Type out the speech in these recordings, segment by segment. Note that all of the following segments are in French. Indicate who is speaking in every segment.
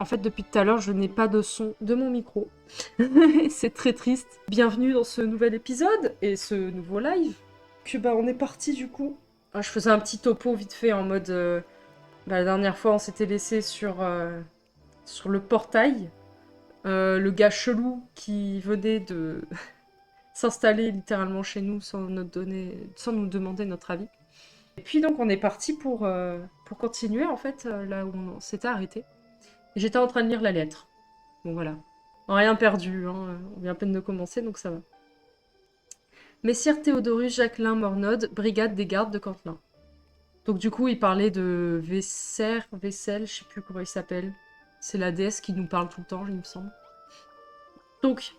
Speaker 1: En fait, depuis tout à l'heure, je n'ai pas de son de mon micro. C'est très triste. Bienvenue dans ce nouvel épisode et ce nouveau live. On est parti du coup. Je faisais un petit topo vite fait en mode... la dernière fois, on s'était laissé sur le portail. Le gars chelou qui venait de s'installer littéralement chez nous sans nous demander notre avis. Et puis donc, on est parti pour continuer en fait là où on s'était arrêté. J'étais en train de lire la lettre. Bon voilà. Rien perdu, hein. On vient à peine de commencer, donc ça va. Messire Théodorus Jacquelin Mornode, brigade des gardes de Cantelin. Donc du coup, il parlait de Vessel, je sais plus comment il s'appelle. C'est la déesse qui nous parle tout le temps, il me semble. Donc,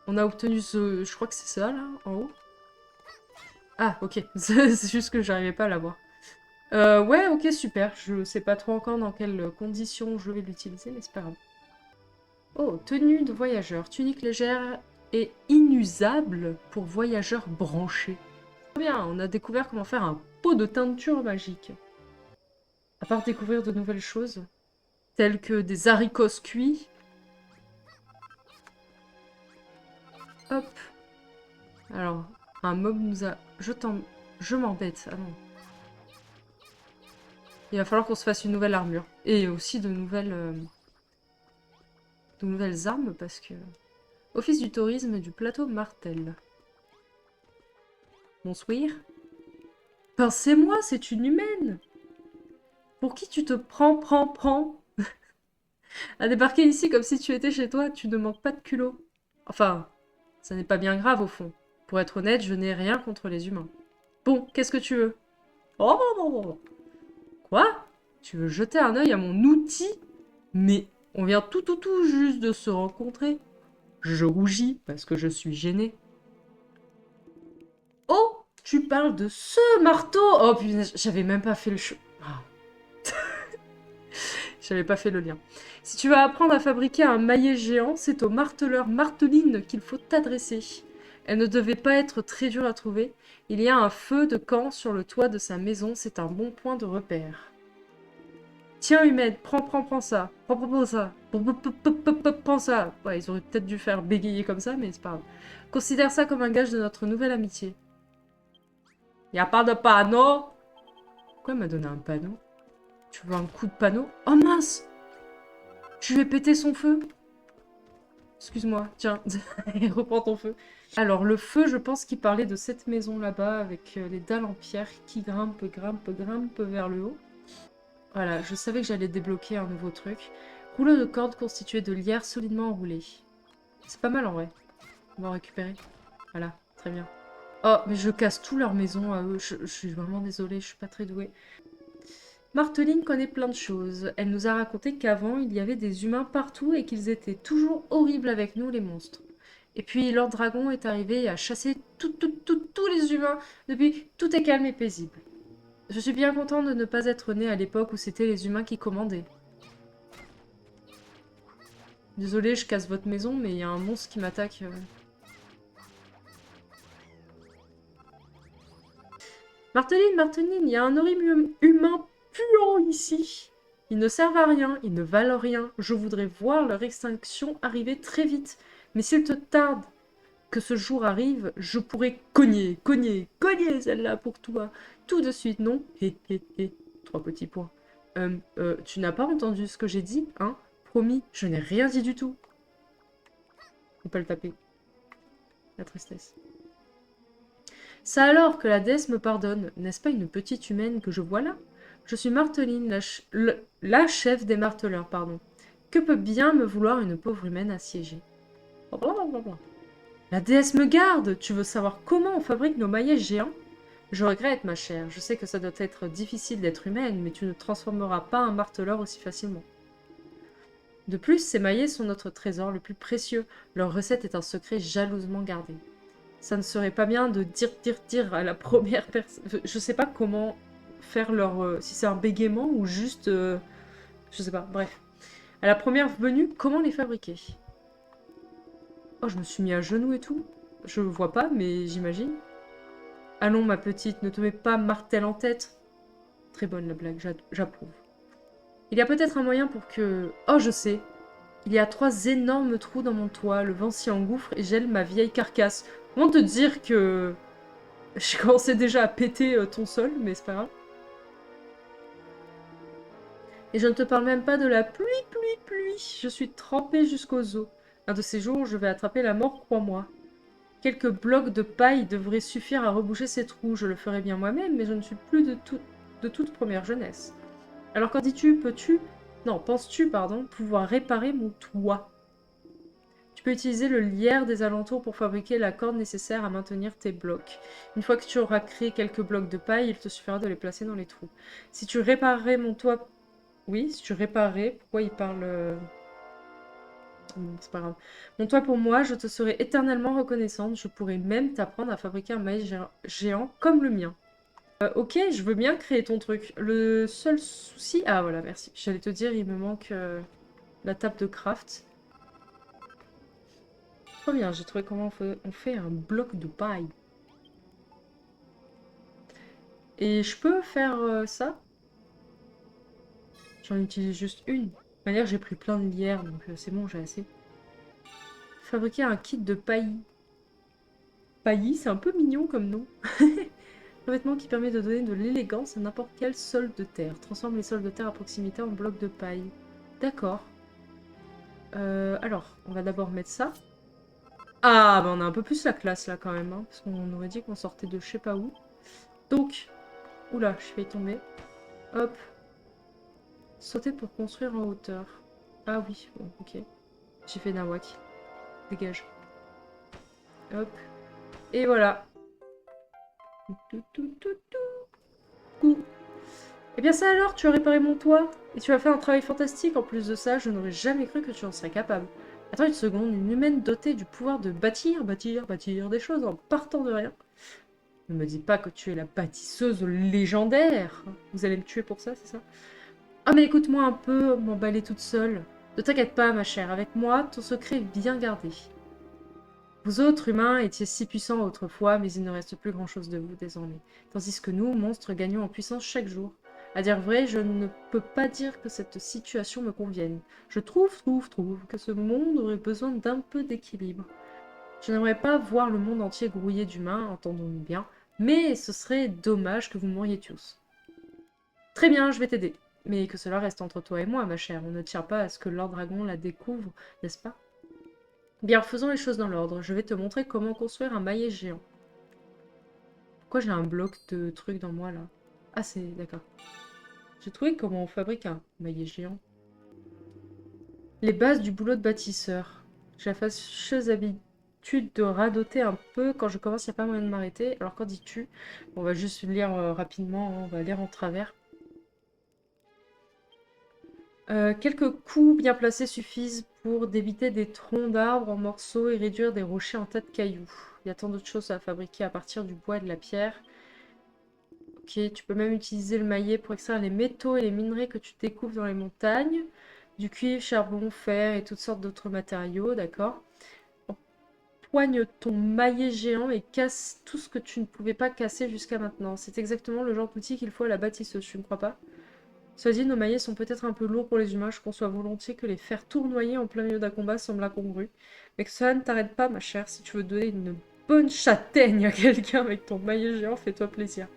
Speaker 1: on a obtenu ce... Je crois que c'est ça, là, en haut. Ah, ok. C'est juste que j'arrivais pas à la voir. Ouais, ok, super. Je sais pas trop encore dans quelles conditions je vais l'utiliser, mais c'est pas grave. Oh, tenue de voyageur. Tunique légère et inusable pour voyageurs branchés. Très bien, on a découvert comment faire un pot de teinture magique. À part découvrir de nouvelles choses, telles que des haricots cuits. Hop. Alors, un mob nous a... Je m'embête. Ah non. Il va falloir qu'on se fasse une nouvelle armure. Et aussi de nouvelles armes, parce que... Office du tourisme du plateau Martel. Bonsoir. Pincez-moi, c'est une humaine. Pour qui tu te prends à débarquer ici comme si tu étais chez toi, tu ne manques pas de culot. Enfin, ça n'est pas bien grave au fond. Pour être honnête, je n'ai rien contre les humains. Bon, qu'est-ce que tu veux? Oh. Quoi? Tu veux jeter un œil à mon outil? Mais on vient tout juste de se rencontrer. Je rougis parce que je suis gênée. Oh, tu parles de ce marteau? Oh putain, j'avais même pas fait le J'avais pas fait le lien. Si tu veux apprendre à fabriquer un maillet géant, c'est au marteleur Marteline qu'il faut t'adresser. Elle ne devait pas être très dure à trouver. Il y a un feu de camp sur le toit de sa maison, c'est un bon point de repère. Tiens, humaine, prends ça. Prends ça. Prends ça. Ouais, ils auraient peut-être dû faire bégayer comme ça, mais c'est pas grave. Considère ça comme un gage de notre nouvelle amitié. Y a pas de panneau? Pourquoi elle m'a donné un panneau? Tu veux un coup de panneau? Oh mince! Je lui ai pété son feu. Excuse-moi, tiens, reprends ton feu. Alors, le feu, je pense qu'il parlait de cette maison là-bas, avec les dalles en pierre qui grimpent vers le haut. Voilà, je savais que j'allais débloquer un nouveau truc. Rouleau de corde constitué de lierre solidement enroulé. C'est pas mal en vrai. On va en récupérer. Voilà, très bien. Oh, mais je casse tout leur maison à eux. Je suis vraiment désolée, je suis pas très douée. Marteline connaît plein de choses. Elle nous a raconté qu'avant, il y avait des humains partout et qu'ils étaient toujours horribles avec nous, les monstres. Et puis, Lord Dragon est arrivé et a chassé tous les humains. Depuis, tout est calme et paisible. Je suis bien contente de ne pas être née à l'époque où c'était les humains qui commandaient. Désolée, je casse votre maison, mais il y a un monstre qui m'attaque. Marteline, il y a un horrible humain puant ici. Ils ne servent à rien, ils ne valent rien. Je voudrais voir leur extinction arriver très vite. Mais s'il te tarde que ce jour arrive, je pourrais cogner celle-là pour toi. Tout de suite, non? Hé. 3 petits points. Tu n'as pas entendu ce que j'ai dit, hein? Promis, je n'ai rien dit du tout. Faut pas le taper. La tristesse. Ça alors que la déesse me pardonne, n'est-ce pas une petite humaine que je vois là? Je suis Marteline, la chef des marteleurs, pardon. Que peut bien me vouloir une pauvre humaine assiégée? Blablabla. La déesse me garde! Tu veux savoir comment on fabrique nos maillets géants? Je regrette, ma chère, je sais que ça doit être difficile d'être humaine, mais tu ne transformeras pas un marteleur aussi facilement. De plus, ces maillets sont notre trésor le plus précieux. Leur recette est un secret jalousement gardé. Ça ne serait pas bien de dire à la première personne... Je sais pas comment faire leur... si c'est un bégaiement ou juste... je sais pas, bref. À la première venue, comment les fabriquer? Oh, je me suis mis à genoux et tout. Je vois pas, mais j'imagine. Allons, ma petite, ne te mets pas martel en tête. Très bonne la blague, j'approuve. Il y a peut-être un moyen pour que... Oh, je sais. Il y a 3 énormes trous dans mon toit. Le vent s'y engouffre et gèle ma vieille carcasse. Comment te dire que... Je commençais déjà à péter ton sol, mais c'est pas grave. Et je ne te parle même pas de la pluie. Je suis trempée jusqu'aux os. Un de ces jours, je vais attraper la mort, crois-moi. Quelques blocs de paille devraient suffire à reboucher ces trous. Je le ferai bien moi-même, mais je ne suis plus de toute première jeunesse. Alors qu'en dis-tu, peux-tu... Non, penses-tu, pardon, pouvoir réparer mon toit? Tu peux utiliser le lierre des alentours pour fabriquer la corde nécessaire à maintenir tes blocs. Une fois que tu auras créé quelques blocs de paille, il te suffira de les placer dans les trous. Si tu réparerais mon toit... Oui, si tu réparais... Pourquoi il parle... c'est pas grave. Mon toit pour moi, je te serai éternellement reconnaissante. Je pourrais même t'apprendre à fabriquer un maïs géant comme le mien. Ok, je veux bien créer ton truc. Le seul souci... Ah voilà, merci. J'allais te dire, il me manque la table de craft. Trop bien, j'ai trouvé comment on fait un bloc de paille. Et je peux faire ça? J'en utilise juste une. De toute manière, j'ai pris plein de lierre, donc c'est bon, j'ai assez. Fabriquer un kit de paillis. Paillis, c'est un peu mignon comme nom. Un vêtement qui permet de donner de l'élégance à n'importe quel sol de terre. Transforme les sols de terre à proximité en blocs de paille. D'accord. Alors, on va d'abord mettre ça. Ah, bah on a un peu plus la classe là quand même, hein, parce qu'on aurait dit qu'on sortait de je sais pas où. Donc, oula, je vais tomber. Hop. Sauter pour construire en hauteur. Ah oui, bon, ok. J'ai fait nawak. Dégage. Hop. Et voilà. Coucou. Eh bien ça alors, tu as réparé mon toit. Et tu as fait un travail fantastique. En plus de ça, je n'aurais jamais cru que tu en serais capable. Attends une seconde, une humaine dotée du pouvoir de bâtir des choses en partant de rien. Ne me dis pas que tu es la bâtisseuse légendaire. Vous allez me tuer pour ça, c'est ça? Ah mais écoute-moi un peu, m'emballer toute seule. Ne t'inquiète pas, ma chère, avec moi, ton secret est bien gardé. Vous autres, humains, étiez si puissants autrefois, mais il ne reste plus grand-chose de vous désormais. Tandis que nous, monstres, gagnons en puissance chaque jour. À dire vrai, je ne peux pas dire que cette situation me convienne. Je trouve que ce monde aurait besoin d'un peu d'équilibre. Je n'aimerais pas voir le monde entier grouillé d'humains, entendons-nous bien, mais ce serait dommage que vous mouriez tous. Très bien, je vais t'aider. Mais que cela reste entre toi et moi, ma chère. On ne tient pas à ce que Lord Dragon la découvre, n'est-ce pas? Bien, faisons les choses dans l'ordre. Je vais te montrer comment construire un maillet géant. Pourquoi j'ai un bloc de trucs dans moi, là? Ah, c'est... d'accord. J'ai trouvé comment on fabrique un maillet géant. Les bases du boulot de bâtisseur. J'ai la fâcheuse habitude de radoter un peu. Quand je commence, il n'y a pas moyen de m'arrêter. Alors, qu'en dis-tu? On va juste lire rapidement, hein. On va lire en travers. Quelques coups bien placés suffisent pour débiter des troncs d'arbres en morceaux et réduire des rochers en tas de cailloux. Il y a tant d'autres choses à fabriquer à partir du bois et de la pierre. Ok, tu peux même utiliser le maillet pour extraire les métaux et les minerais que tu découvres dans les montagnes. Du cuivre, charbon, fer et toutes sortes d'autres matériaux, d'accord. Empoigne ton maillet géant et casse tout ce que tu ne pouvais pas casser jusqu'à maintenant. C'est exactement le genre d'outil qu'il faut à la bâtisseuse, tu ne crois pas? Cela dit, nos maillets sont peut-être un peu lourds pour les humains, je conçois volontiers que les faire tournoyer en plein milieu d'un combat semble incongru. Mais que cela ne t'arrête pas, ma chère, si tu veux donner une bonne châtaigne à quelqu'un avec ton maillet géant, fais-toi plaisir.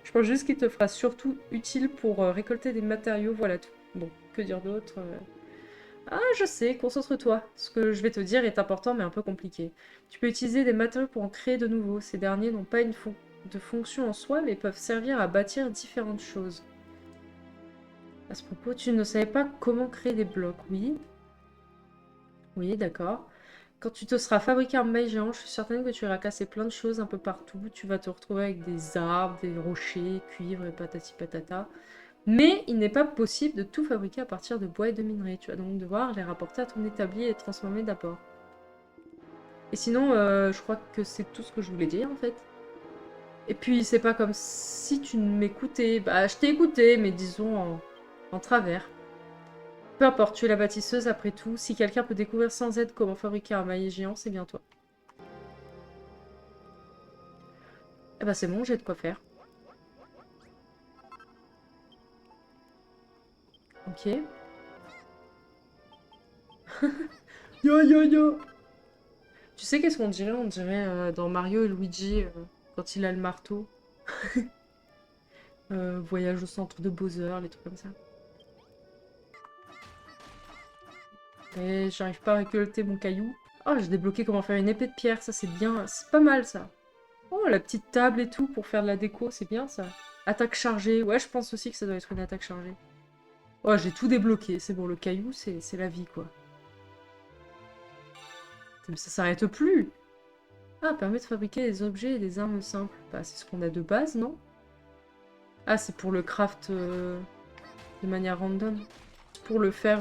Speaker 1: Je pense juste qu'il te fera surtout utile pour récolter des matériaux, voilà tout. Bon, que dire d'autre Ah, je sais, concentre-toi. Ce que je vais te dire est important mais un peu compliqué. Tu peux utiliser des matériaux pour en créer de nouveaux. Ces derniers n'ont pas de fonction en soi, mais peuvent servir à bâtir différentes choses. À ce propos, tu ne savais pas comment créer des blocs, oui? Oui, d'accord. Quand tu te seras fabriqué un mail géant, je suis certaine que tu iras casser plein de choses un peu partout. Tu vas te retrouver avec des arbres, des rochers, cuivre et patati patata. Mais il n'est pas possible de tout fabriquer à partir de bois et de minerais. Tu vas donc devoir les rapporter à ton établi et les transformer d'abord. Et sinon, je crois que c'est tout ce que je voulais dire en fait. Et puis, c'est pas comme si tu ne m'écoutais. Bah, je t'ai écouté, mais disons en travers. Peu importe, tu es la bâtisseuse après tout. Si quelqu'un peut découvrir sans aide comment fabriquer un maillet géant, c'est bien toi. Eh ben c'est bon, j'ai de quoi faire. Ok. Yo yo yo. Tu sais qu'est-ce qu'on dirait? On dirait dans Mario et Luigi quand il a le marteau. Voyage au centre de Bowser, les trucs comme ça. Et j'arrive pas à récolter mon caillou. Oh, j'ai débloqué comment faire une épée de pierre, ça c'est bien, c'est pas mal ça. Oh, la petite table et tout pour faire de la déco, c'est bien ça. Attaque chargée, ouais, je pense aussi que ça doit être une attaque chargée. Oh, j'ai tout débloqué, c'est bon, le caillou, c'est la vie quoi. Mais ça s'arrête plus. Ah, permet de fabriquer des objets et des armes simples. Bah, c'est ce qu'on a de base, non? Ah, c'est pour le craft de manière random. Pour le faire...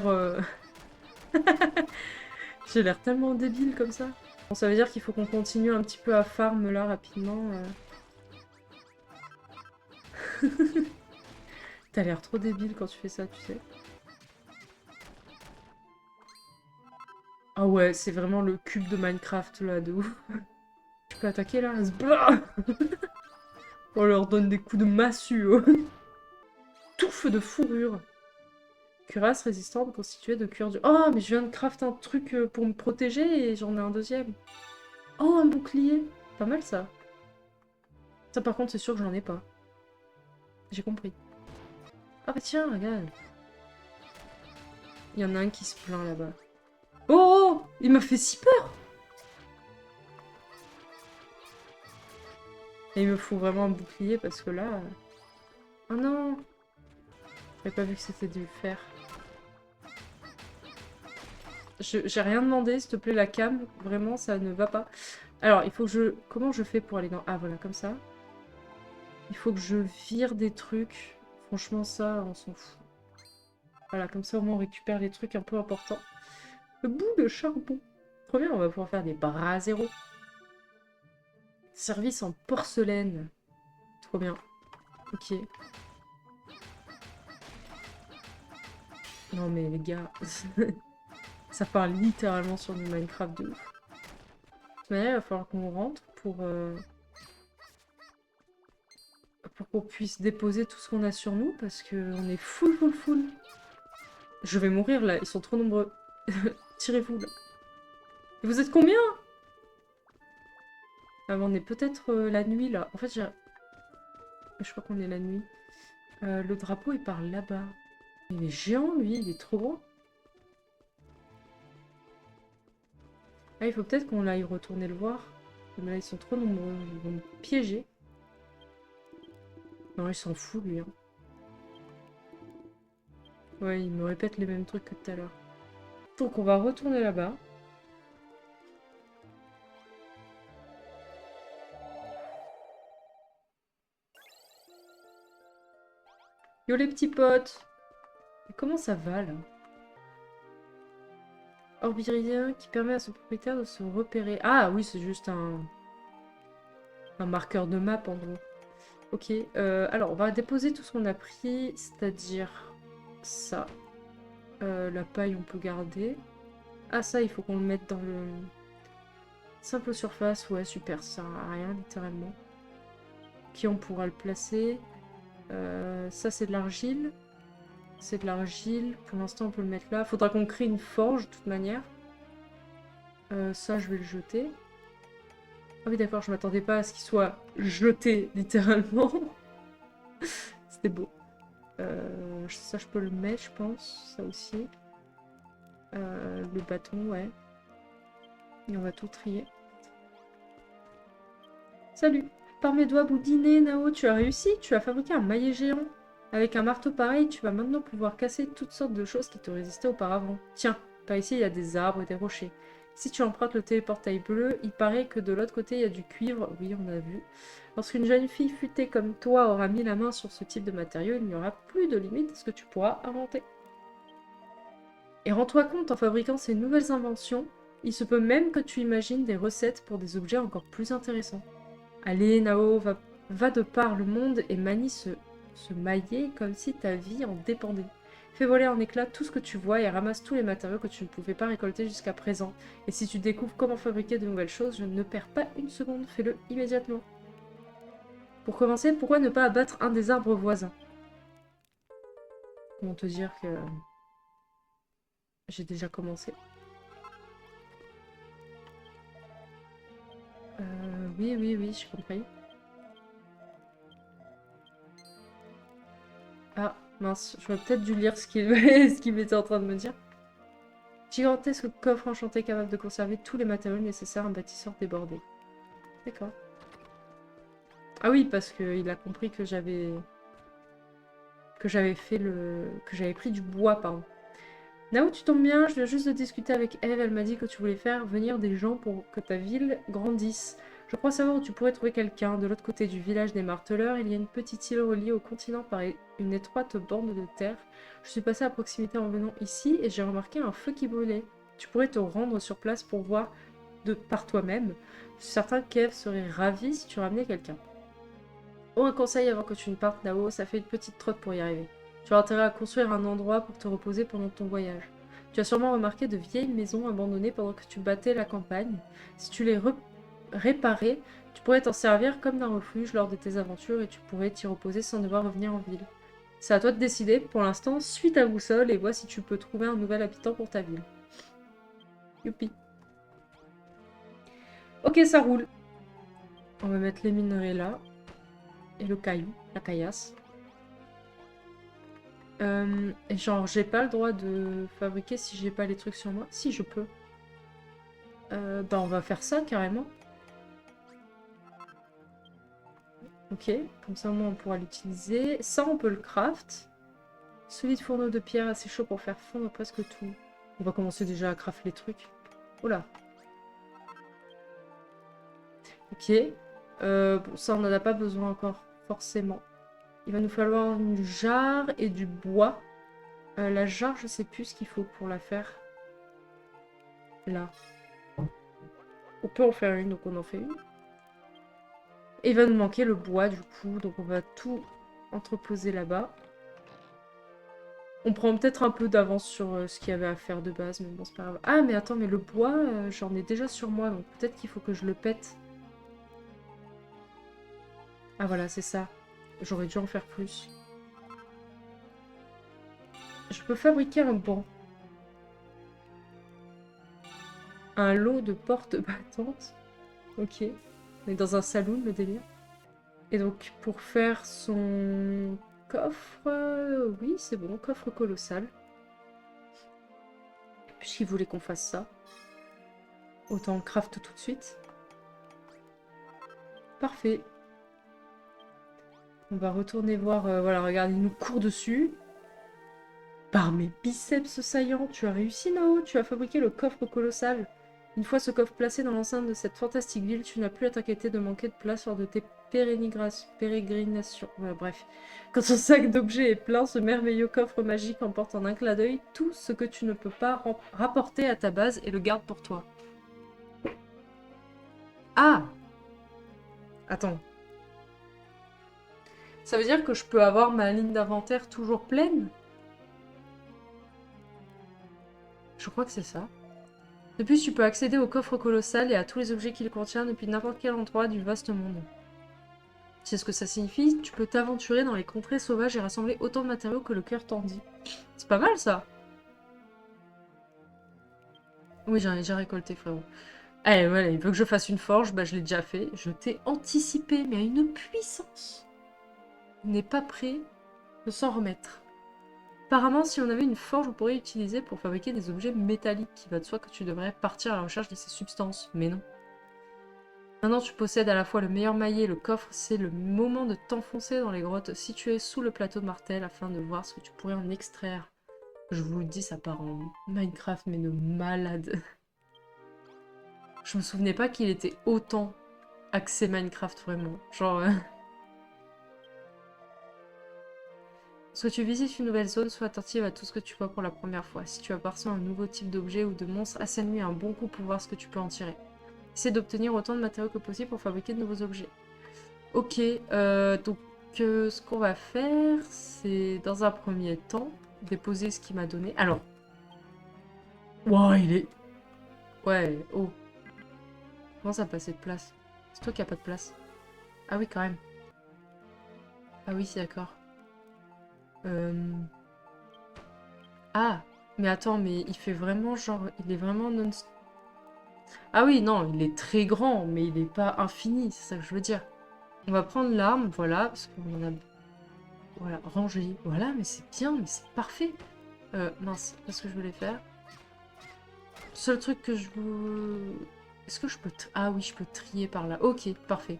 Speaker 1: J'ai l'air tellement débile comme ça. Bon, ça veut dire qu'il faut qu'on continue un petit peu à farm là rapidement. T'as l'air trop débile quand tu fais ça, tu sais. Ah ouais, c'est vraiment le cube de Minecraft là, de ouf. Tu peux attaquer là? Zblah. On leur donne des coups de massue. Oh. Touffe de fourrure. Cuirasse résistante constituée de cuir dur. Oh, mais je viens de craft un truc pour me protéger et j'en ai un deuxième. Oh, un bouclier. Pas mal ça. Ça par contre, c'est sûr que j'en ai pas. J'ai compris. Ah bah tiens, regarde. Il y en a un qui se plaint là-bas. Oh, oh, il m'a fait si peur. Et il me faut vraiment un bouclier parce que là... Oh non. J'avais pas vu que c'était du fer. J'ai rien demandé, s'il te plaît, la cam. Vraiment, ça ne va pas. Alors, il faut que je... Comment je fais pour aller dans... Ah, voilà, comme ça. Il faut que je vire des trucs. Franchement, ça, on s'en fout. Voilà, comme ça, au moins, on récupère les trucs un peu importants. Le bout de charbon. Trop bien, on va pouvoir faire des braseros. Service en porcelaine. Trop bien. Ok. Non, mais les gars... ça parle littéralement sur du Minecraft de ouf. Mais il va falloir qu'on rentre pour qu'on puisse déposer tout ce qu'on a sur nous, parce qu'on est full. Je vais mourir là, ils sont trop nombreux. Tirez-vous là. Et vous êtes combien? Ah, on est peut-être la nuit là. En fait, je crois qu'on est la nuit. Le drapeau il part là-bas. Il est géant lui, il est trop gros. Ah, il faut peut-être qu'on aille retourner le voir. Mais là, ils sont trop nombreux, ils vont me piéger. Non, il s'en fout lui. Hein. Ouais, il me répète les mêmes trucs que tout à l'heure. Donc on va retourner là-bas. Yo les petits potes! Mais comment ça va là? Orbiridien qui permet à son propriétaire de se repérer. Ah oui, c'est juste un marqueur de map en gros. Ok, alors on va déposer tout ce qu'on a pris, c'est-à-dire ça. La paille on peut garder. Ah ça, il faut qu'on le mette dans le... Simple surface, ouais super, ça sert à rien littéralement. Qui on pourra le placer. Ça c'est de l'argile. C'est de l'argile. Pour l'instant, on peut le mettre là. Faudra qu'on crée une forge, de toute manière. Ça, je vais le jeter. Ah oui, d'accord, je m'attendais pas à ce qu'il soit jeté, littéralement. C'était beau. Ça, je peux le mettre, je pense. Ça aussi. Le bâton, ouais. Et on va tout trier. Salut! Par mes doigts boudinés, Nao, tu as réussi? Tu as fabriqué un maillet géant. Avec un marteau pareil, tu vas maintenant pouvoir casser toutes sortes de choses qui te résistaient auparavant. Tiens, par ici, il y a des arbres et des rochers. Si tu empruntes le téléportail bleu, il paraît que de l'autre côté, il y a du cuivre. Oui, on a vu. Lorsqu'une jeune fille futée comme toi aura mis la main sur ce type de matériau, il n'y aura plus de limite à ce que tu pourras inventer. Et rends-toi compte, en fabriquant ces nouvelles inventions, il se peut même que tu imagines des recettes pour des objets encore plus intéressants. Allez, Nao, va de par le monde et manie ce maillet comme si ta vie en dépendait. Fais voler en éclats tout ce que tu vois et ramasse tous les matériaux que tu ne pouvais pas récolter jusqu'à présent. Et si tu découvres comment fabriquer de nouvelles choses, je ne perds pas une seconde, fais-le immédiatement. Pour commencer, pourquoi ne pas abattre un des arbres voisins? Comment te dire que J'ai déjà commencé. Oui, oui, oui, j'ai compris. Ah, mince, j'aurais peut-être dû lire ce qu'il ce qu'il était en train de me dire. Gigantesque coffre enchanté capable de conserver tous les matériaux nécessaires à un bâtisseur débordé. D'accord. Ah oui, parce qu'il a compris que j'avais fait que j'avais pris du bois, pardon. Nao, tu tombes bien, je viens juste de discuter avec Eve, elle m'a dit que tu voulais faire venir des gens pour que ta ville grandisse. Je crois savoir où tu pourrais trouver quelqu'un. De l'autre côté du village des marteleurs, il y a une petite île reliée au continent par une étroite borne de terre. Je suis passée à proximité en venant ici et j'ai remarqué un feu qui brûlait. Tu pourrais te rendre sur place pour voir par toi-même. Je suis certain qu'Eve serait ravie si tu ramenais quelqu'un. Oh, un conseil avant que tu ne partes, Nao, ça fait une petite trotte pour y arriver. Tu as intérêt à construire un endroit pour te reposer pendant ton voyage. Tu as sûrement remarqué de vieilles maisons abandonnées pendant que tu battais la campagne. Si tu les réparais, tu pourrais t'en servir comme d'un refuge lors de tes aventures et tu pourrais t'y reposer sans devoir revenir en ville. C'est à toi de décider. Pour l'instant, suis ta boussole et vois si tu peux trouver un nouvel habitant pour ta ville. Youpi. Ok, ça roule. On va mettre les minerais là. Et le caillou, la caillasse. Et genre, j'ai pas le droit de fabriquer si j'ai pas les trucs sur moi. Si, je peux. Bah, on va faire ça carrément. Ok, comme ça au moins on pourra l'utiliser. Ça, on peut le craft. Solide fourneau de pierre assez chaud pour faire fondre presque tout. On va commencer déjà à craft les trucs. Oula. Ok. Bon, ça, on n'en a pas besoin encore, forcément. Il va nous falloir une jarre et du bois. La jarre, je sais plus ce qu'il faut pour la faire. Là. On peut en faire une, donc on en fait une. Et il va nous manquer le bois, du coup, donc on va tout entreposer là-bas. On prend peut-être un peu d'avance sur ce qu'il y avait à faire de base, mais bon, c'est pas grave. Ah, mais attends, mais le bois, j'en ai déjà sur moi, donc peut-être qu'il faut que je le pète. Ah voilà, c'est ça. J'aurais dû en faire plus. Je peux fabriquer un banc. Un lot de portes battantes. Ok. On est dans un saloon, le délire. Et donc, pour faire son coffre... oui, c'est bon, coffre colossal. Puisqu'il voulait qu'on fasse ça. Autant le craft tout de suite. Parfait. On va retourner voir... voilà, regarde, il nous court dessus. Par mes biceps saillants, tu as réussi, Nao. Tu as fabriqué le coffre colossal. Une fois ce coffre placé dans l'enceinte de cette fantastique ville, tu n'as plus à t'inquiéter de manquer de place lors de tes pérégrinations. Ouais, bref. Quand ton sac d'objets est plein, ce merveilleux coffre magique emporte en un clin d'œil tout ce que tu ne peux pas rapporter à ta base et le garde pour toi. Ah! Attends. Ça veut dire que je peux avoir ma ligne d'inventaire toujours pleine? Je crois que c'est ça. De plus, tu peux accéder au coffre colossal et à tous les objets qu'il contient depuis n'importe quel endroit du vaste monde. C'est ce que ça signifie, tu peux t'aventurer dans les contrées sauvages et rassembler autant de matériaux que le cœur t'en dit. C'est pas mal ça. Oui, j'en ai déjà récolté, frérot. Allez, voilà, il veut que je fasse une forge, bah je l'ai déjà fait. Je t'ai anticipé, mais à une puissance. Il n'est pas prêt de s'en remettre. Apparemment, si on avait une forge, on pourrait l'utiliser pour fabriquer des objets métalliques. Il va de soi que tu devrais partir à la recherche de ces substances, mais non. Maintenant, tu possèdes à la fois le meilleur maillet et le coffre, c'est le moment de t'enfoncer dans les grottes situées sous le plateau de Martel afin de voir ce que tu pourrais en extraire. Je vous le dis, ça part en Minecraft, mais de malade. Je me souvenais pas qu'il était autant axé Minecraft, vraiment. Genre... Soit tu visites une nouvelle zone, soit attentive à tout ce que tu vois pour la première fois. Si tu aperçois un nouveau type d'objet ou de monstre, assène-lui un bon coup pour voir ce que tu peux en tirer. Essaie d'obtenir autant de matériaux que possible pour fabriquer de nouveaux objets. Ok, donc ce qu'on va faire, c'est dans un premier temps, déposer ce qu'il m'a donné. Alors, wow, il est... Ouais, oh, comment ça passer de place? C'est toi qui a pas de place. Ah oui, quand même. Ah oui, c'est d'accord. Ah, Mais attends, mais il fait vraiment genre... Il est vraiment non... Ah oui, non, il est très grand, mais il n'est pas infini, c'est ça que je veux dire. On va prendre l'arme, voilà, parce qu'on en a... Voilà, rangé. Voilà, mais c'est bien, mais c'est parfait. Mince, c'est pas ce que je voulais faire. Seul truc que je veux... Est-ce que je peux... Ah oui, je peux trier par là. Ok, parfait.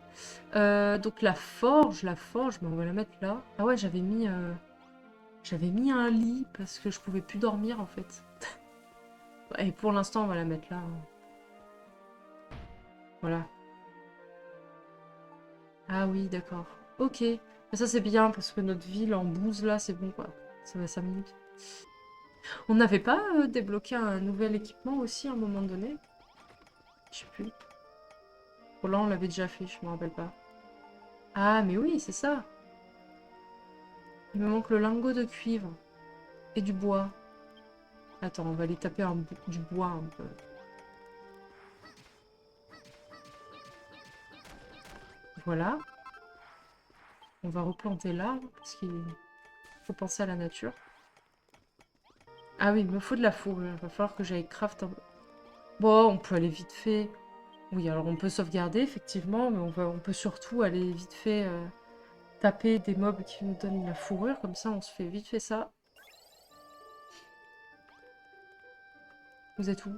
Speaker 1: Donc la forge, mais on va la mettre là. Ah ouais, j'avais mis un lit parce que je pouvais plus dormir en fait. Et pour l'instant, on va la mettre là. Voilà. Ah oui, d'accord. Ok. Mais ça, c'est bien parce que notre ville en bouse là, c'est bon quoi. Ça va 5 minutes. On n'avait pas débloqué un nouvel équipement aussi à un moment donné? Je sais plus. Bon, là, on l'avait déjà fait, je me rappelle pas. Ah, mais oui, c'est ça. Il me manque le lingot de cuivre et du bois. Attends, on va aller taper du bois un peu. Voilà. On va replanter l'arbre parce qu'il faut penser à la nature. Ah oui, il me faut de la fourrure. Il va falloir que j'aille craft un... Bon, on peut aller vite fait. Oui, alors on peut sauvegarder, effectivement, mais on peut surtout aller vite fait taper des mobs qui nous donnent la fourrure. Comme ça, on se fait vite fait ça. Vous êtes où?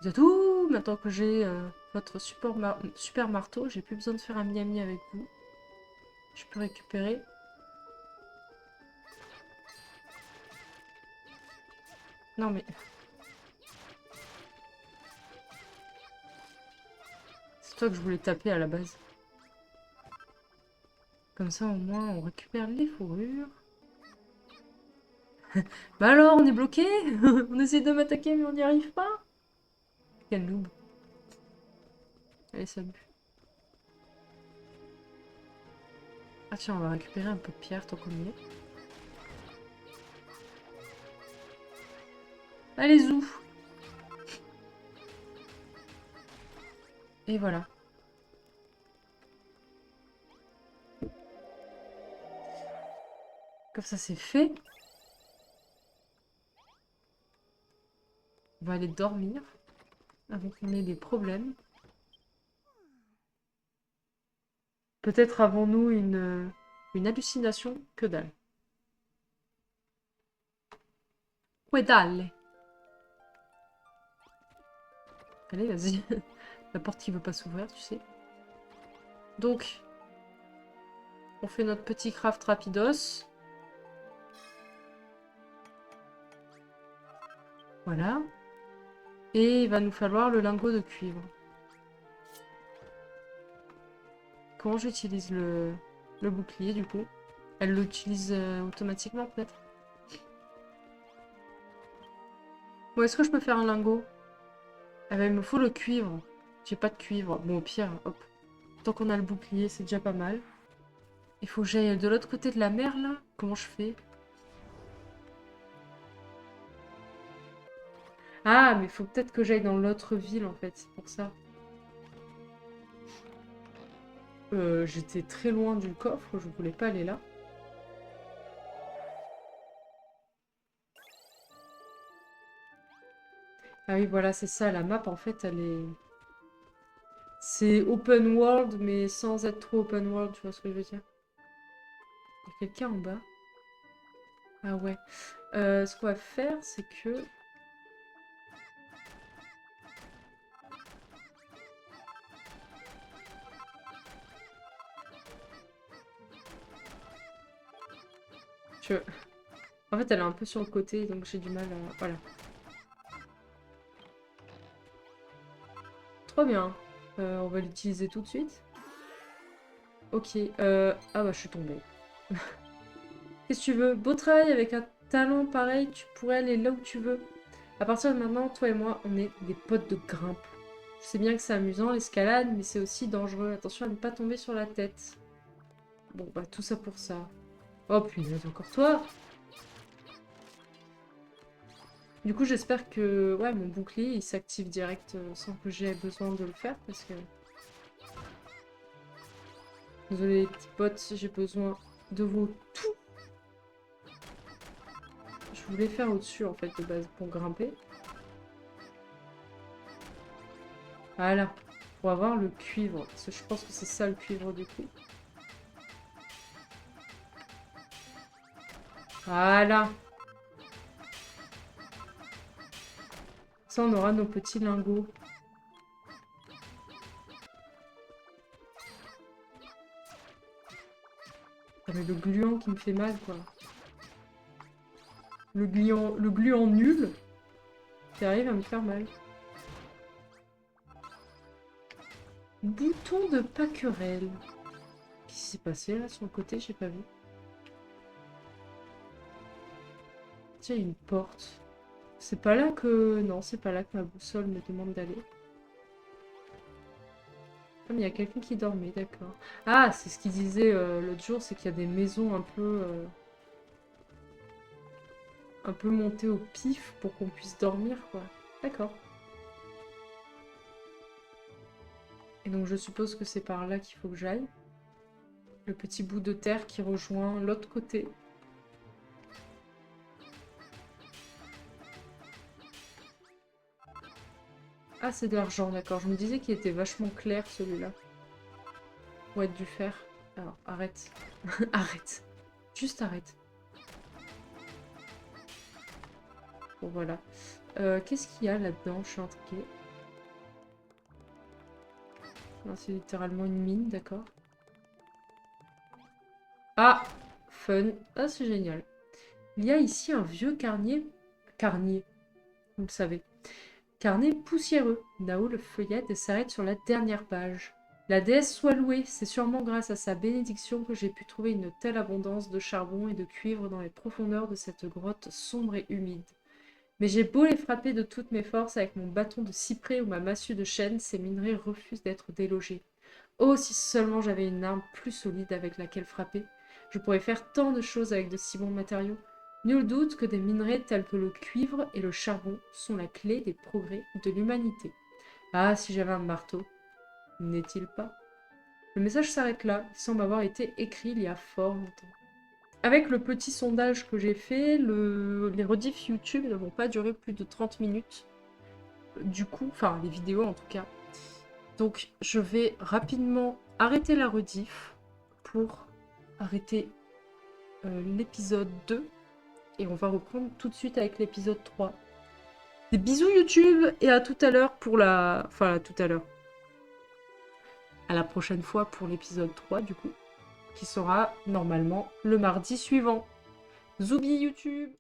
Speaker 1: Vous êtes où? Maintenant que j'ai votre super marteau, j'ai plus besoin de faire un miami avec vous. Je peux récupérer. Non mais... C'est toi que je voulais taper à la base. Comme ça, au moins, on récupère les fourrures. Bah alors, on est bloqué. On essaie de m'attaquer, mais on n'y arrive pas. Quel noob. Allez, salut. Ah tiens, on va récupérer un peu de pierre tant qu'on y est. Allez, zou. Et voilà. Comme ça, c'est fait. On va aller dormir avant qu'on ait des problèmes. Peut-être avons-nous une hallucination? Que dalle. Que dalle. Allez, vas-y. La porte qui veut pas s'ouvrir, tu sais. Donc, on fait notre petit craft rapidos. Voilà. Et il va nous falloir le lingot de cuivre. Comment j'utilise le bouclier, du coup? Elle l'utilise automatiquement, peut-être? Bon, est-ce que je peux faire un lingot? Ah bah, il me faut le cuivre. J'ai pas de cuivre. Bon, au pire, hop. Tant qu'on a le bouclier, c'est déjà pas mal. Il faut que j'aille de l'autre côté de la mer, là. Comment je fais? Ah, mais il faut peut-être que j'aille dans l'autre ville, en fait. C'est pour ça. J'étais très loin du coffre. Je voulais pas aller là. Ah oui, voilà, c'est ça. La map, en fait, elle est... C'est open world, mais sans être trop open world, tu vois ce que je veux dire? Il y a quelqu'un en bas. Ah ouais. Ce qu'on va faire, c'est que... En fait, elle est un peu sur le côté, donc j'ai du mal à... Voilà. Trop bien. On va l'utiliser tout de suite. Ok. Ah bah, je suis tombée. Qu'est-ce que tu veux? Beau travail, avec un talent pareil, tu pourrais aller là où tu veux. À partir de maintenant, toi et moi, on est des potes de grimpe. Je sais bien que c'est amusant, l'escalade, mais c'est aussi dangereux. Attention à ne pas tomber sur la tête. Bon, bah, tout ça pour ça. Oh, punaise, encore toi! Du coup, j'espère que ouais, mon bouclier, il s'active direct sans que j'aie besoin de le faire, parce que... Désolé, les petits potes, j'ai besoin de vous tout. voulais faire au-dessus, en fait, de base, pour grimper. Voilà. Pour avoir le cuivre. Parce que je pense que c'est ça, le cuivre, du coup. Voilà. Ça, on aura nos petits lingots. Ah, mais le gluant qui me fait mal, quoi. Le gluant nul qui arrive à me faire mal. Bouton de Pâquerelle. Qu'est-ce qui s'est passé là sur le côté? J'ai pas vu. Tiens, il y a une porte. C'est pas là que... Non, c'est pas là que ma boussole me demande d'aller. Ah, mais il y a quelqu'un qui dormait, d'accord. Ah, c'est ce qu'il disait l'autre jour, c'est qu'il y a des maisons un peu montées au pif pour qu'on puisse dormir, quoi. D'accord. Et donc je suppose que c'est par là qu'il faut que j'aille. Le petit bout de terre qui rejoint l'autre côté. Ah, c'est de l'argent, d'accord. Je me disais qu'il était vachement clair, celui-là. Pour être du fer. Alors, arrête. Arrête. Juste arrête. Bon, voilà. Qu'est-ce qu'il y a là-dedans? Je suis intriguée. C'est littéralement une mine, d'accord. Ah! Fun. Ah, c'est génial. Il y a ici un vieux carnier... Carnier, vous le savez. Carnet poussiéreux. Nao le feuillette et s'arrête sur la dernière page. La déesse soit louée, c'est sûrement grâce à sa bénédiction que j'ai pu trouver une telle abondance de charbon et de cuivre dans les profondeurs de cette grotte sombre et humide. Mais j'ai beau les frapper de toutes mes forces avec mon bâton de cyprès ou ma massue de chêne, ces minerais refusent d'être délogés. Oh, si seulement j'avais une arme plus solide avec laquelle frapper. Je pourrais faire tant de choses avec de si bons matériaux. Nul doute que des minerais tels que le cuivre et le charbon sont la clé des progrès de l'humanité. Ah, si j'avais un marteau. N'est-il pas? Le message s'arrête là. Il semble avoir été écrit il y a fort longtemps. Avec le petit sondage que j'ai fait, les rediffs YouTube ne vont pas durer plus de 30 minutes. Du coup, enfin les vidéos en tout cas. Donc je vais rapidement arrêter la rediff pour arrêter l'épisode 2. Et on va reprendre tout de suite avec l'épisode 3. Des bisous YouTube et à tout à l'heure pour la... Enfin à tout à l'heure. À la prochaine fois pour l'épisode 3 du coup. Qui sera normalement le mardi suivant. Zoubi YouTube!